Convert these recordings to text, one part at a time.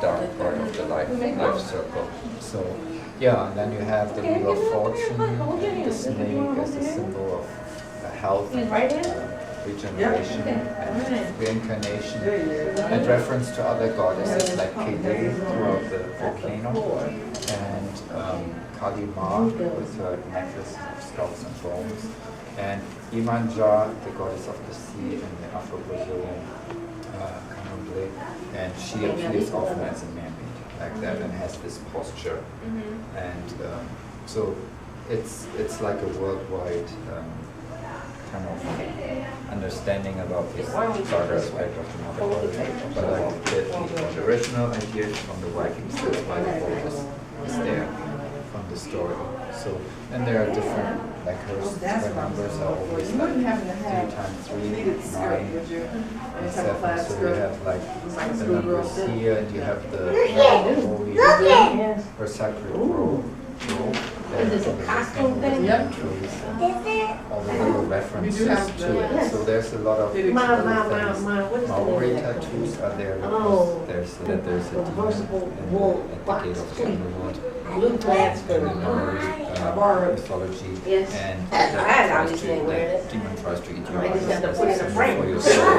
dark part of the life circle. So yeah, and then you have the Wheel of Fortune, and the snake as a symbol of health and regeneration and reincarnation, and reference to other goddesses like Pele throughout the volcano, and Kali Ma with her necklace of skulls and bones, and Imanja, the goddess of the sea in the Afro-Brazilian candomblé, and she appears often as a mermaid like that and has this posture, and so it's like a worldwide kind of understanding about this darker aspect of the mythology, but like the original ideas from the Vikings, that's why the whole is there from the story. So, and there are different, like her numbers are always like 3 times 3, 9, and 7. So you have like the numbers here, and you have the holy, her sacred robe. There's a costume thing. All the little references to it. So there's a lot of Maori tattoos are there. There's a demon at the gate of the underworld. And the Maori mythology. And that demon tries to eat you as a symbol for your soul.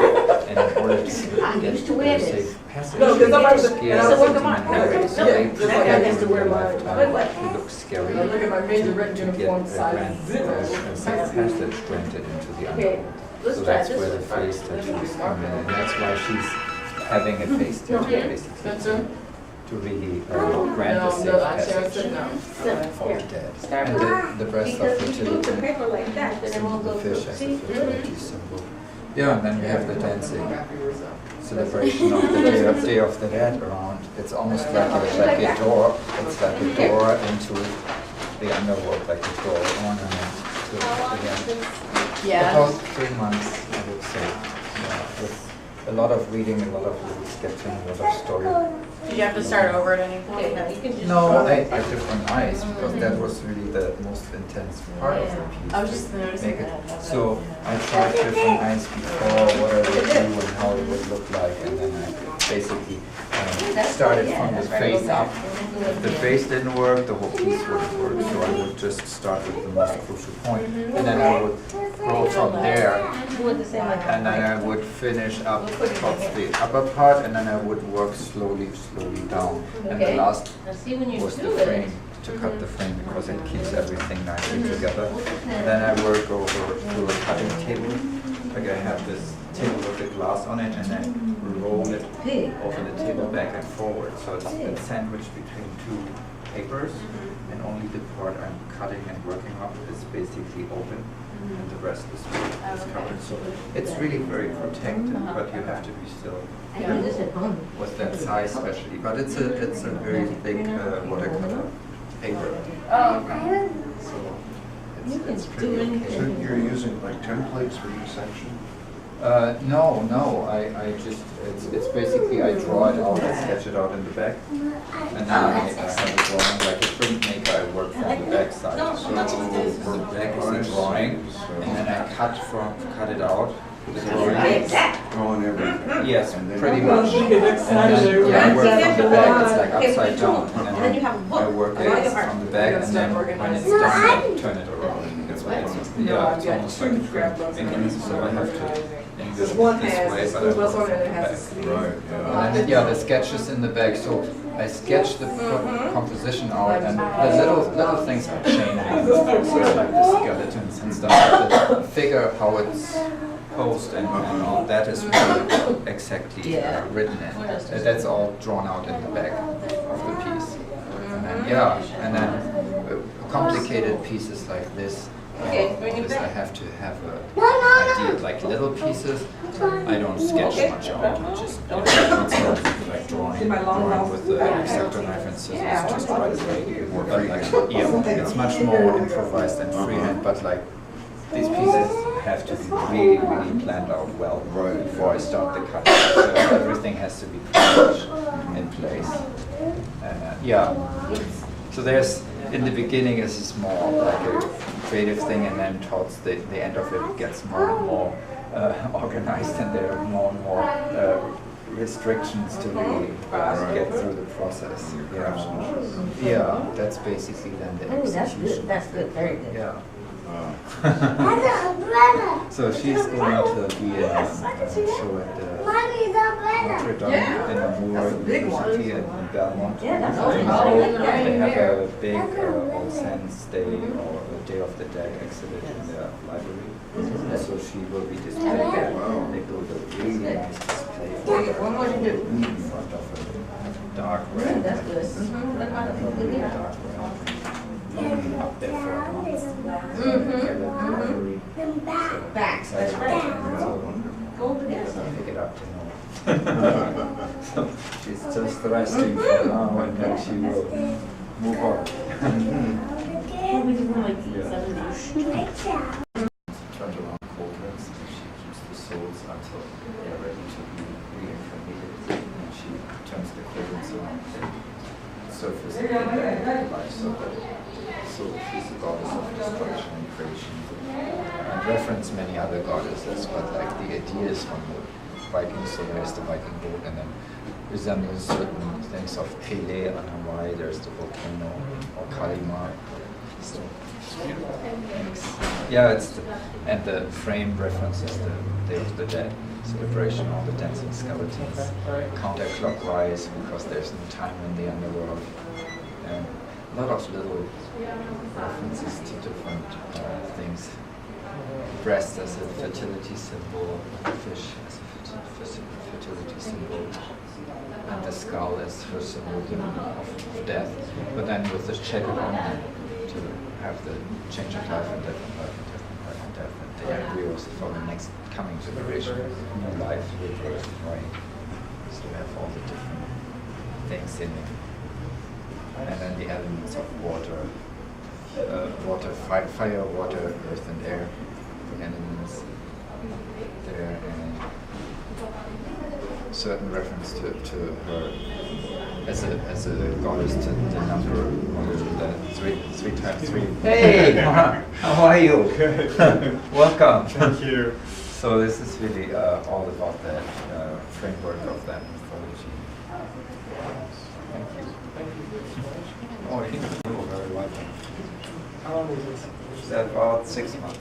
And in order to get a safe passage, you need to scare the demon away. So they prepare you in your lifetime to look scary, to get a safe passage granted into the underworld. So that's where the face tattoos come in, and that's why she's having a face tattoo, basically, to really grant a safe passage for the dead. And the breast of fertility, the fish as a fertility symbol. Yeah, and then we have the dancing celebration of the Day of the Dead around. It's almost like a door. It's like a door into the underworld, like a door ornament to the end. About 3 months, I would say. Yeah, with a lot of reading, a lot of little sketching, a lot of story. Did you have to start over at any point? No, I did for eyes because that was really the most intense part of the piece. I was just noticing that. So I tried different eyes before, what I would do and how it would look like, and then I basically started from the face up. If the face didn't work, the whole piece wouldn't work. So I would just start with the most crucial point, and then I would go from there, and then I would finish up towards the upper part, and then I would work slowly down. And the last was the frame, to cut the frame because it keeps everything nicely together. And then I work over to a cutting table. Like I have this table with the glass on it, and then roll it over the table back and forward. So it's sandwiched between 2 papers, and only the part I'm cutting and working up is basically open, and the rest is covered. So it's really very protected, but you have to be still with that size especially. But it's a very thick watercolor paper. So it's pretty okay. So you're using like templates for each section? No, I just, it's basically I draw it out, I sketch it out in the back, and then I have a drawing, like a printmaker, I work from the back side. So the back is the drawing, and then I cut it out, the drawing. Drawing everything? Yes, pretty much. And then I work from the back, it's like upside down, and then I work it from the back, and then when it's done, I turn it around. It's almost like a print. So I have to this way, but I work from the back. Right, yeah. And then, the sketches in the back. So I sketch the composition out, and the little things are changing. So like the skeletons and stuff, the figure, how it's posed, and all that is really exactly written in. That's all drawn out in the back of the piece. And then complicated pieces like this. I have to have an idea, like little pieces. I don't sketch much out. I just like drawing with the X-Acto knife and scissors just right away. But it's much more improvised and freehand. But like these pieces have to be really planned out well before I start the cutting. So everything has to be pretty much in place. And so there's. In the beginning, it's small, like a creative thing, and then towards the end of it, it gets more and more organized, and there are more and more restrictions to really get through the process. Craftsmanship. Yeah, that's basically then the Oh, that's execution. good, that's good, very good. Yeah. Uh, So she's going to be in a show at the Notre Dame in Namur University in Belmont. Yeah, that's They awesome. have a big All Saints Day or a Day of the Dead exhibit in their library. So she will be displaying it. They build a really nice display for her What more to do? in front of a dark red. That's good. Dark red. Up there for a month. Facts, that's right. Go over there. Pick it up tomorrow. So she's just resting for now and then she will move on. We do like 70s. Turns around coldness and she keeps the souls until they're ready to be reincarnated. And she turns the coldness around and surface of the life cycle. So she's the goddess of destruction and creation. And reference many other goddesses, but like the idea is from the Vikings, so there's the Viking boat and then resembles certain things of Pele on Hawaii, there's the volcano or Kalima. So it's beautiful. Yeah, and the frame references the Day of the Dead, celebration of the dancing skeletons, counterclockwise because there's no time in the underworld. And a lot of little references to different things. Breast as a fertility symbol, fish as a fertility symbol, and the skull as her symbol of death. But then with the checkered ornament to have the change of life and death and life and death and life and death. And the embryos for the next coming generation, new life, rebirth, right? So we have all the different things in it. And then the elements of water, fire, water, earth, and air. The elements there, and certain reference to her as a goddess to the number, the three times three. Hey, how are you? Welcome. Thank you. So this is really all about that framework of that mythology. Thank you. Oh, you're very welcome. How long is this? About 6 months.